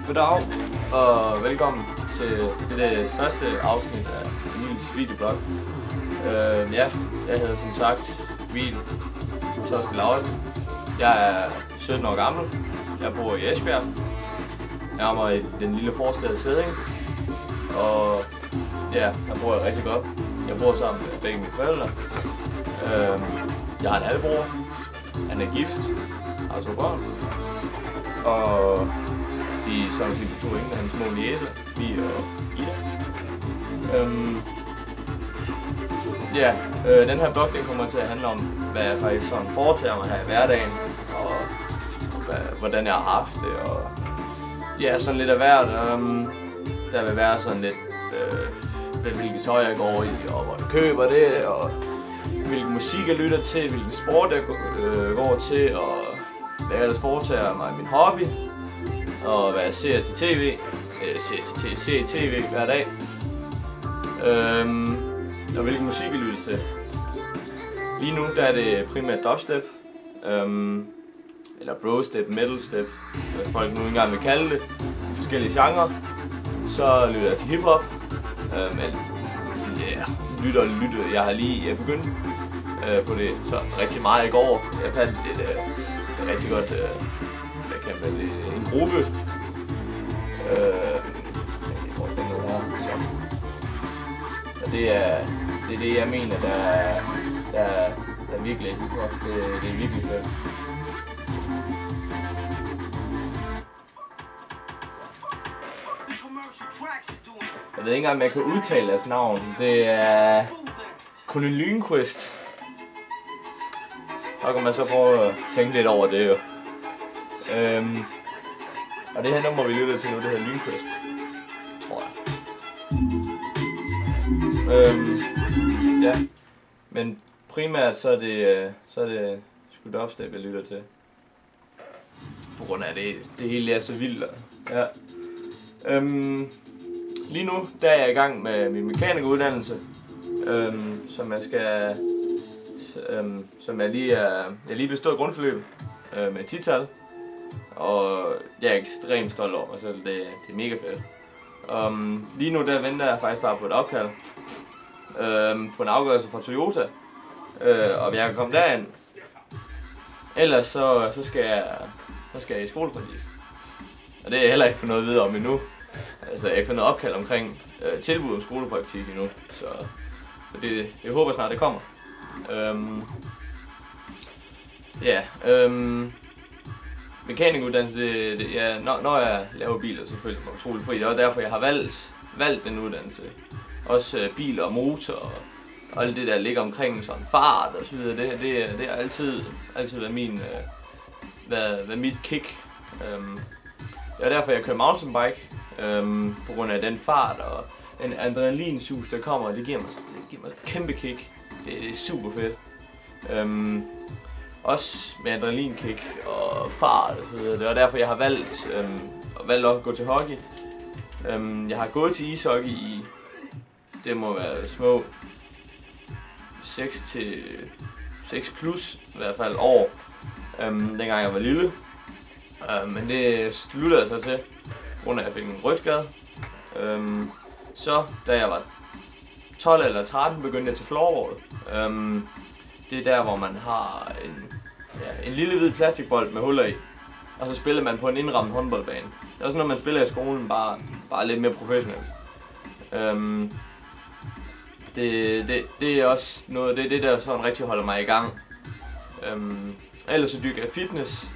Goddag og velkommen til det første afsnit af Emils videoblog. Jeg hedder som sagt Emil Toske Lauritsen. Jeg er 17 år gammel. Jeg bor i Esbjerg. Jeg er i den lille forstad Sædding. Og ja, der bor jeg rigtig godt. Jeg bor sammen med begge mine forældre. Jeg har en halvbror. Han er gift. Har 2 børn. Og de er sådan set 2 af hans små niece, Mie og Ida. Den her blog den kommer til at handle om, hvad jeg faktisk sådan foretager mig her i hverdagen, og hvordan jeg har haft det, og ja, sådan lidt af hvert. Der vil være sådan lidt, hvilket tøj jeg går i, og hvor jeg køber det, og hvilken musik jeg lytter til, hvilken sport jeg går til, og hvad jeg ellers foretager mig min hobby, og hvad jeg ser til tv. Jeg ser tv hver dag. Og hvilken musik jeg lytter til. Lige nu der er det primært dubstep, eller brostep, metalstep, hvad folk nu engang vil kalde det, forskellige genrer. Så lytter jeg til hiphop, jeg har lige begyndt på det så rigtig meget i går. Jeg fandt et rigtig godt, en gruppe. Og det er det jeg mener, der er virkelig hiphop. Det er virkelig fedt. Jeg ved ikke engang, om jeg kan udtale deres navn. Det er Colin Lynquist. Så kan man så prøve at tænke lidt over det jo. Og det her nummer vi lytter til nu, det hedder Lynquist, tror jeg. Ja, men primært så er det sgu dubstep jeg lytter til. På grund af det hele er så vildt. Ja. Lige nu der er jeg i gang med min mekanikeruddannelse, som jeg lige bestået grundforløbet med 10-tal. Og jeg er ekstremt stolt over mig selv. Det er mega fedt. Lige nu der venter jeg faktisk bare på et opkald på en afgørelse fra Toyota, og jeg kan komme derind. Ellers så skal jeg i skolepraktik. Og det er jeg heller ikke fået noget at vide om endnu. Altså jeg har ikke fået noget opkald omkring tilbud om skolepraktik endnu, så jeg håber snart det kommer. Mekanikuddannelse, når jeg laver biler, så føler jeg mig utrolig fri. Det er derfor, jeg har valgt den uddannelse. Også biler og motor og alt det, der ligger omkring sådan fart og så videre. Det har altid været mit kick. Det er derfor, jeg kører mountainbike. På grund af den fart og den adrenalinsus, der kommer. Det giver mig et kæmpe kick. Det er super fedt. Også med adrenalinkick og fart og så videre. Det er derfor, jeg har valgt at gå til hockey. Jeg har gået til ishockey i, det må være små 6 plus i hvert fald år, dengang jeg var lille. Men det sluttede jeg så til, på grund af at jeg fik en rygskade. Så da jeg var 12 eller 13 begyndte jeg til floorball. Det er der, hvor man har en lille hvid plastikbold med huller i, og så spiller man på en indrammet håndboldbane. Det er også noget, man spiller i skolen, bare lidt mere professionelt. Det er også noget, det der sådan rigtig holder mig i gang. Ellers så dyrker jeg fitness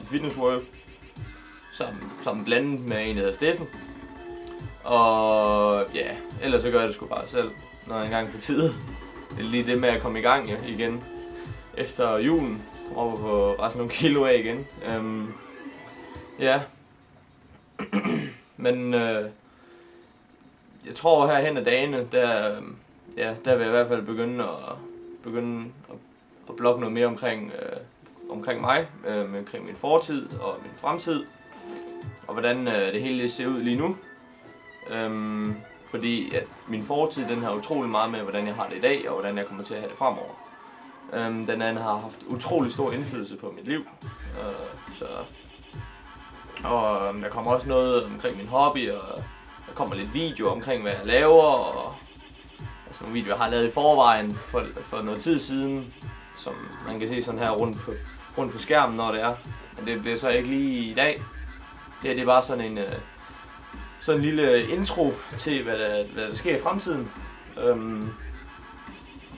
i Fitness World, som blandet med en, der hedder Steffen. Og ja, ellers så gør jeg det sgu bare selv, når jeg engang får tid. Det er lige det med at komme i gang igen. Efter julen kommer op på resten nogle kilo af igen. Men jeg tror her hen ad dagene, der vil jeg i hvert fald begynde at blogge noget mere omkring mig, omkring min fortid og min fremtid, og hvordan det hele ser ud lige nu. Fordi at min fortid, den har utrolig meget med, hvordan jeg har det i dag, og hvordan jeg kommer til at have det fremover. Den anden har haft utrolig stor indflydelse på mit liv. Og der kommer også noget omkring min hobby, og der kommer lidt video omkring, hvad jeg laver, og altså nogle videoer, jeg har lavet i forvejen for noget tid siden, som man kan se sådan her rundt på skærmen, når det er. Men det bliver så ikke lige i dag. Det er bare sådan en lille intro til, hvad der sker i fremtiden.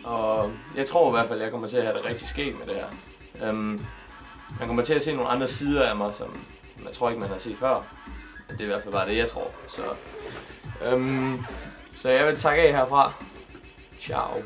Og jeg tror i hvert fald, at jeg kommer til at have det rigtig skægt med det her. Man kommer til at se nogle andre sider af mig, som jeg tror ikke, man har set før. Det er i hvert fald bare det, jeg tror. Så jeg vil takke af herfra. Ciao.